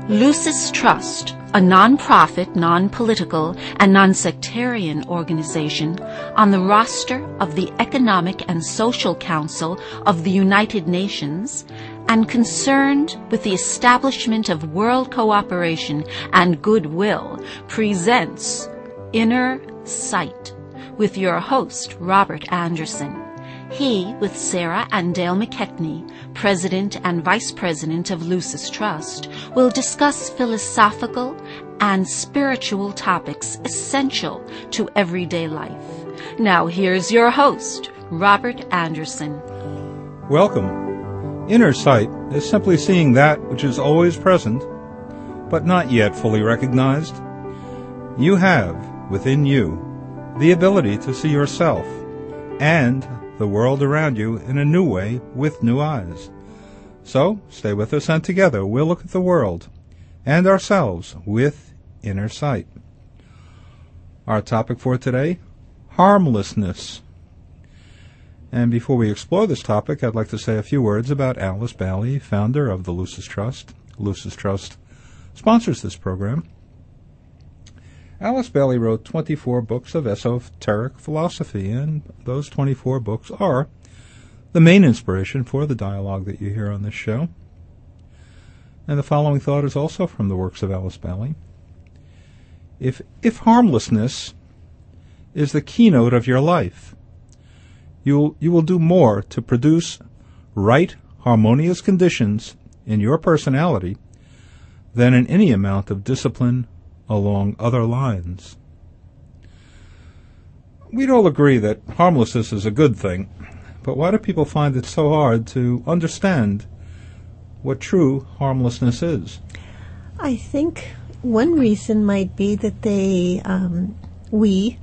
Lucis Trust, a non-profit, non-political, and non-sectarian organization on the roster of the Economic and Social Council of the United Nations and concerned with the establishment of world cooperation and goodwill, presents Inner Sight with your host, Robert Anderson. He, with Sarah and Dale McKechnie, President and Vice President of Lucis Trust, will discuss philosophical and spiritual topics essential to everyday life. Now here's your host, Robert Anderson. Welcome. Inner sight is simply seeing that which is always present, but not yet fully recognized. You have, within you, the ability to see yourself and the world around you in a new way with new eyes. So, stay with us and together we'll look at the world and ourselves with inner sight. Our topic for today, harmlessness. And before we explore this topic, I'd like to say a few words about Alice Bailey, founder of the Lucis Trust. Lucis Trust sponsors this program. Alice Bailey wrote 24 books of esoteric philosophy, and those 24 books are the main inspiration for the dialogue that you hear on this show. And the following thought is also from the works of Alice Bailey. If harmlessness is the keynote of your life, you will do more to produce right, harmonious conditions in your personality than in any amount of discipline along other lines. We'd all agree that harmlessness is a good thing, but why do people find it so hard to understand what true harmlessness is? I think one reason might be that we,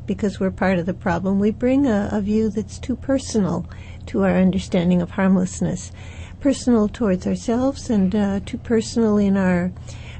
because we're part of the problem, we bring a view that's too personal to our understanding of harmlessness. Personal towards ourselves and too personal in our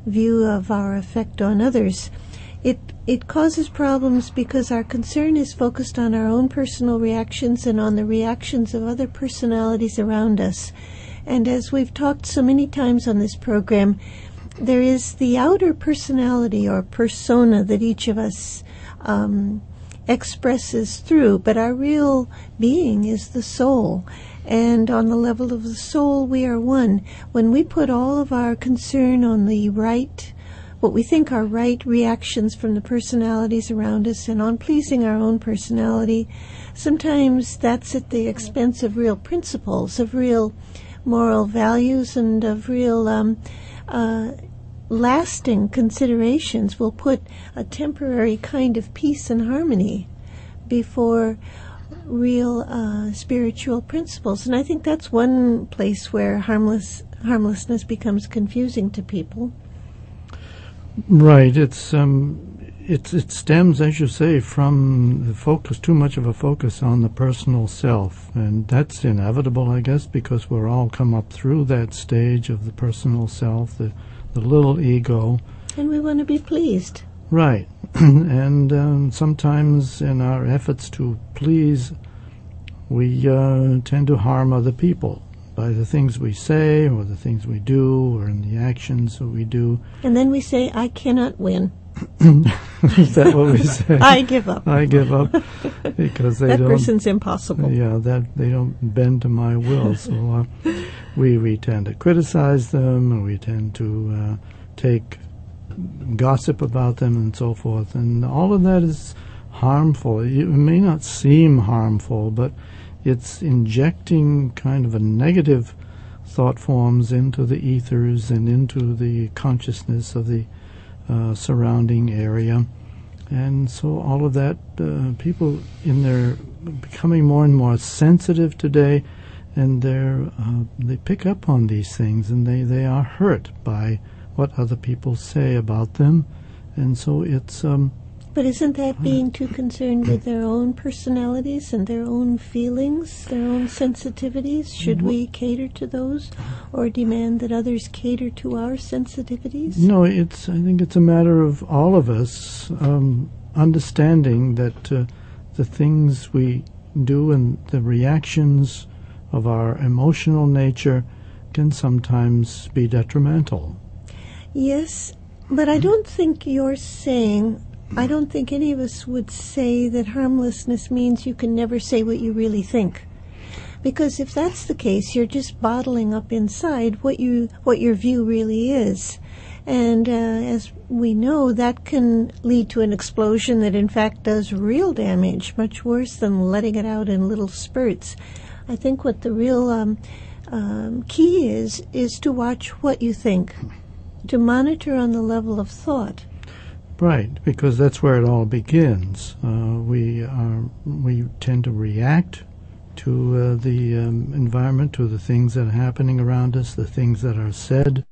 view of our effect on others. It causes problems because our concern is focused on our own personal reactions and on the reactions of other personalities around us. And as we've talked so many times on this program, there is the outer personality or persona that each of us expresses through, but our real being is the soul. And on the level of the soul, we are one. When we put all of our concern on the right, what we think are right reactions from the personalities around us and on pleasing our own personality, sometimes that's at the expense of real principles, of real moral values, and of real lasting considerations. We'll put a temporary kind of peace and harmony before real spiritual principles. And I think that's one place where harmlessness becomes confusing to people. Right. It stems, as you say, from the focus, too much of a focus on the personal self. And that's inevitable, I guess, because we're all come up through that stage of the personal self, the little ego. And we want to be pleased. Right. And sometimes in our efforts to please, we tend to harm other people by the things we say or the things we do or in the actions that we do. And then we say, I cannot win. Is that what we say? I give up. I give up because that person's impossible. Yeah, that they don't bend to my will. So we tend to criticize them, and we tend to take gossip about them and so forth, and all of that is harmful. It may not seem harmful, but it's injecting kind of a negative thought forms into the ethers and into the consciousness of the surrounding area. And so all of that, people in their becoming more and more sensitive today, and they pick up on these things, and they are hurt by what other people say about them. And so it's but isn't that being too concerned with their own personalities and their own feelings, their own sensitivities? Should we cater to those or demand that others cater to our sensitivities? No, I think it's a matter of all of us understanding that the things we do, and the reactions of our emotional nature can sometimes be detrimental. Yes, but I don't think you're saying, I don't think any of us would say that harmlessness means you can never say what you really think. Because if that's the case, you're just bottling up inside what your view really is. And as we know, that can lead to an explosion that in fact does real damage, much worse than letting it out in little spurts. I think what the real key is to watch what you think, to monitor on the level of thought. Right, because that's where it all begins. We tend to react to the environment, to the things that are happening around us, the things that are said,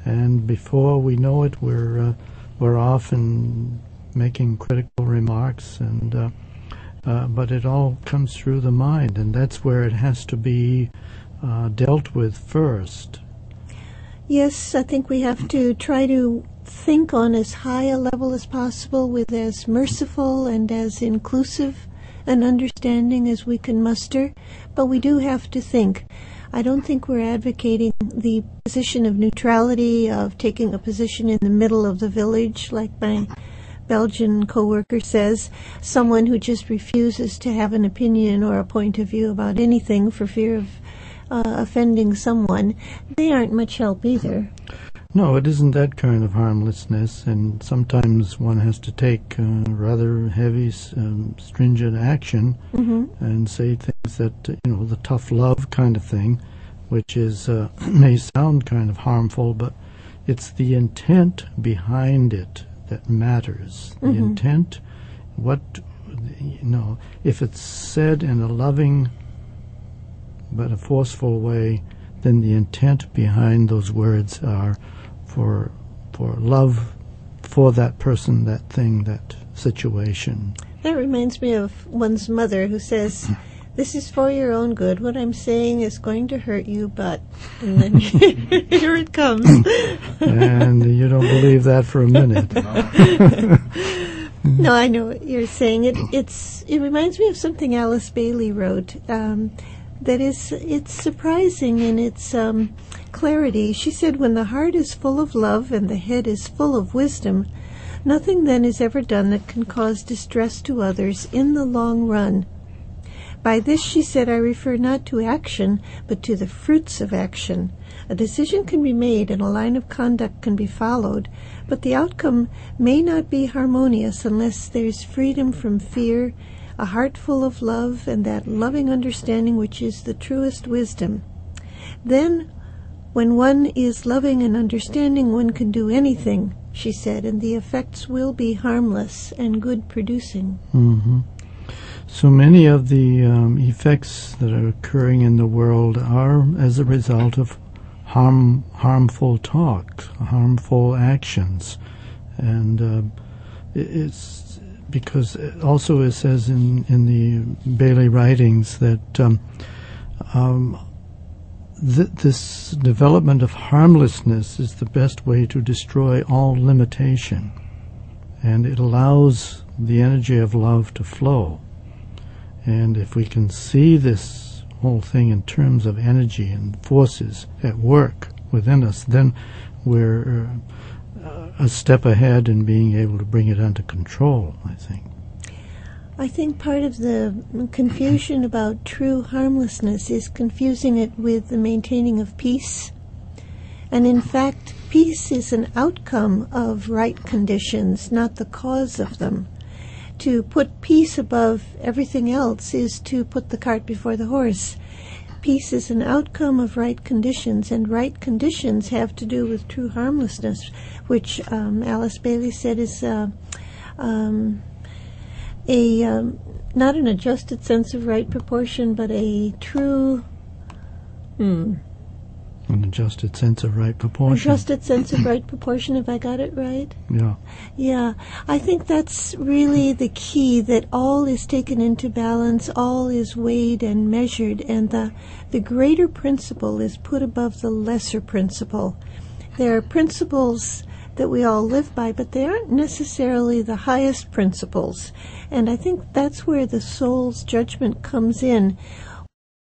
and before we know it, we're off and making critical remarks, and but it all comes through the mind, and that's where it has to be dealt with first. Yes, I think we have to try to think on as high a level as possible, with as merciful and as inclusive an understanding as we can muster, but we do have to think. I don't think we're advocating the position of neutrality, of taking a position in the middle of the village, like my Belgian co-worker says, someone who just refuses to have an opinion or a point of view about anything for fear of offending someone. They aren't much help either. No, it isn't that kind of harmlessness, and sometimes one has to take rather heavy, stringent action and say things that, the tough love kind of thing, which is may sound kind of harmful, but it's the intent behind it that matters. The intent, if it's said in a loving but a forceful way, then the intent behind those words are for love for that person, that thing, that situation. That reminds me of one's mother who says, "This is for your own good. What I'm saying is going to hurt you, but..." And then here it comes. And you don't believe that for a minute. No, I know what you're saying. It reminds me of something Alice Bailey wrote. It's surprising in its clarity. She said, "When the heart is full of love and the head is full of wisdom, nothing then is ever done that can cause distress to others in the long run. By this," she said, "I refer not to action, but to the fruits of action. A decision can be made and a line of conduct can be followed, but the outcome may not be harmonious unless there's freedom from fear, a heart full of love, and that loving understanding which is the truest wisdom. Then, when one is loving and understanding, one can do anything," she said, "and the effects will be harmless and good-producing." Mm-hmm. So many of the effects that are occurring in the world are as a result of harmful talk, harmful actions, and it's because also it says in the Bailey writings that this development of harmlessness is the best way to destroy all limitation, and it allows the energy of love to flow. And if we can see this whole thing in terms of energy and forces at work within us, then we're a step ahead in being able to bring it under control, I think. I think part of the confusion about true harmlessness is confusing it with the maintaining of peace. And in fact, peace is an outcome of right conditions, not the cause of them. To put peace above everything else is to put the cart before the horse. Peace is an outcome of right conditions, and right conditions have to do with true harmlessness, which Alice Bailey said is not an adjusted sense of right proportion, but a true... An adjusted sense of right proportion. Adjusted sense of right proportion, have I got it right? Yeah. Yeah, I think that's really the key, that all is taken into balance, all is weighed and measured, and the greater principle is put above the lesser principle. There are principles that we all live by, but they aren't necessarily the highest principles. And I think that's where the soul's judgment comes in.